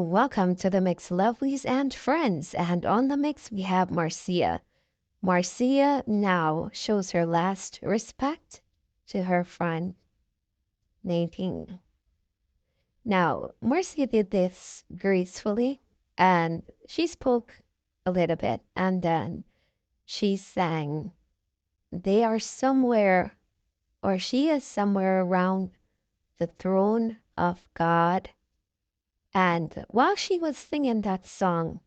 Welcome to the Mix Lovelies and Friends. And on the mix, we have Marcia. Marcia now shows her last respect to her friend Nadine. Now, Marcia did this gracefully and she spoke a little bit and then she sang, They are somewhere, or she is somewhere around the throne of God. And while she was singing that song,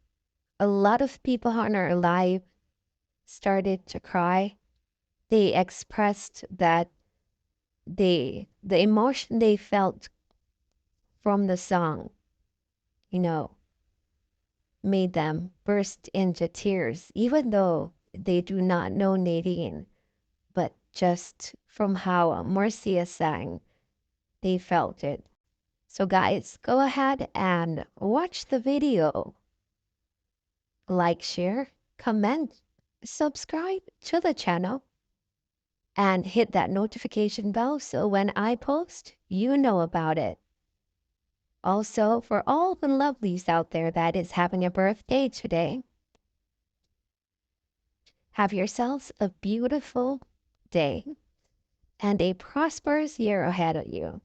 a lot of people on her live started to cry. They expressed that the emotion they felt from the song, you know, made them burst into tears, even though they do not know Nadine, but just from how Marcia sang, they felt it. So guys, go ahead and watch the video. Like, share, comment, subscribe to the channel, and hit that notification bell so when I post, you know about it. Also, for all the lovelies out there that is having a birthday today, have yourselves a beautiful day and a prosperous year ahead of you.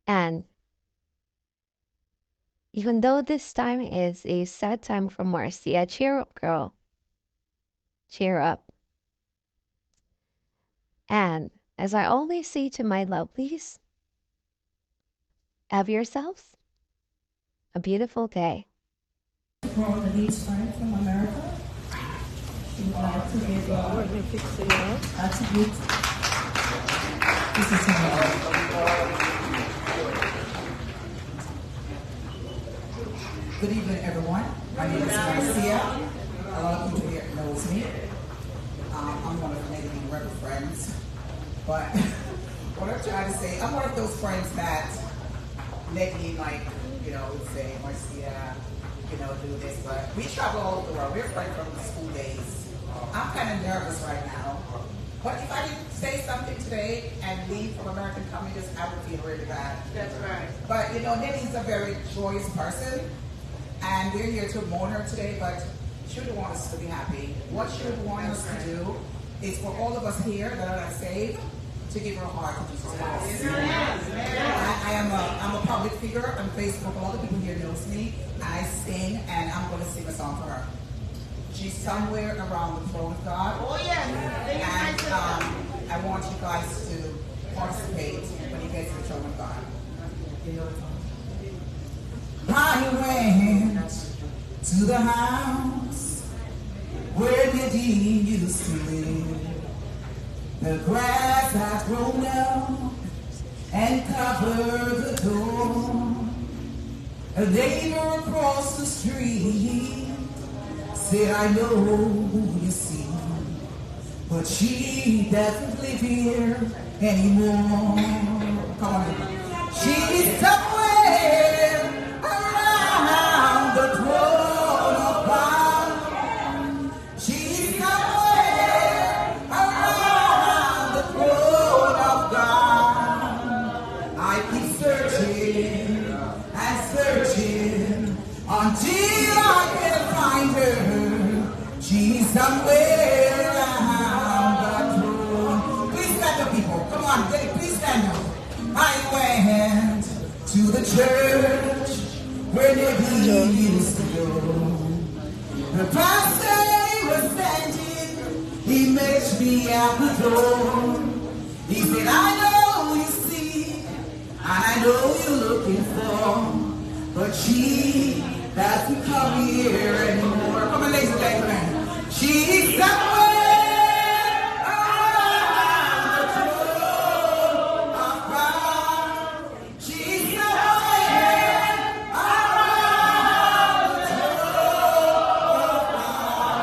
And even though this time is a sad time for Marcia, cheer up, girl. Cheer up. And as I always say to my lovelies, have yourselves a beautiful day. From Nadine's friend from America. She would like to give a tribute. This is her. Good evening, everyone. My name is Marcia. A lot of people here knows me. I'm one of Nadine's rebel friends. But what I'm trying to say, I'm one of those friends that Nadine, would say, Marcia, do this, but we travel all over the world. We're friends from the school days. I'm kind of nervous right now. But if I didn't say something today and leave from American Communists, I would feel really bad. That's right. But Nadine's a very joyous person, and we're here to mourn her today, but she would want us to be happy. What she would want us to do is for all of us here that are not saved, to give her a heart to Jesus Christ. I'm a public figure on Facebook. A lot of people here knows me. I sing, and I'm going to sing a song for her. She's somewhere around the throne of God. Oh yes. And I want you guys to participate when you get to the throne of God. I went to the house where Nadine used to live. The grass had grown up and covered the door. A neighbor across the street said, I know who you see, but she doesn't live here anymore. Come on. She's somewhere around the throne of God. She's somewhere around the throne of God. I keep searching and searching until I can find her. She's somewhere around the throne. Please stand up, people. Come on, please stand up. I went to the church where Nadine used to go. The pastor was standing, he met me at the door. He said, I know you see, and I know you're looking for, but she doesn't come here anymore. Come on, ladies and gentlemen. She's somewhere around the throne of God. She's somewhere around the throne of God.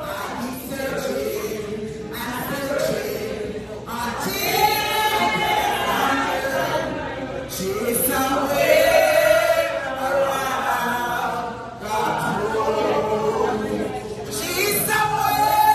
I keep searching and searching until I can find her. She's somewhere. She's somewhere.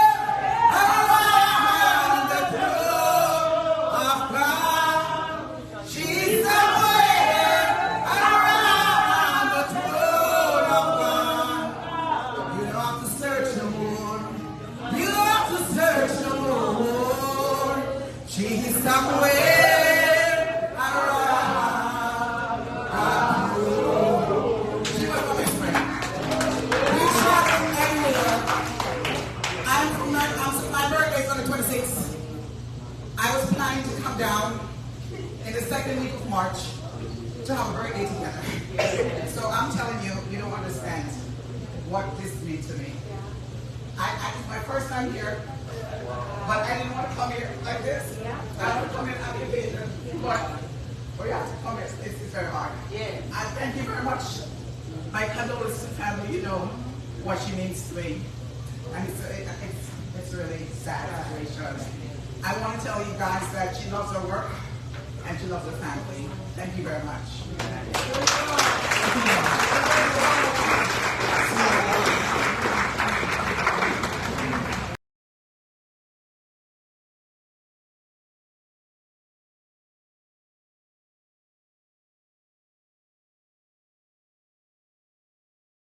planning to come down in the second week of March to have a birthday together. So I'm telling you, you don't understand what this means to me. It's my first time here, but I didn't want to come here like this. I want to come here on the occasion, but we have to come here. It's very hard. I thank you very much. My condolences to family. You know what she means to me, and it's really sad situation. I want to tell you guys that she loves her work and she loves her family. Thank you very much.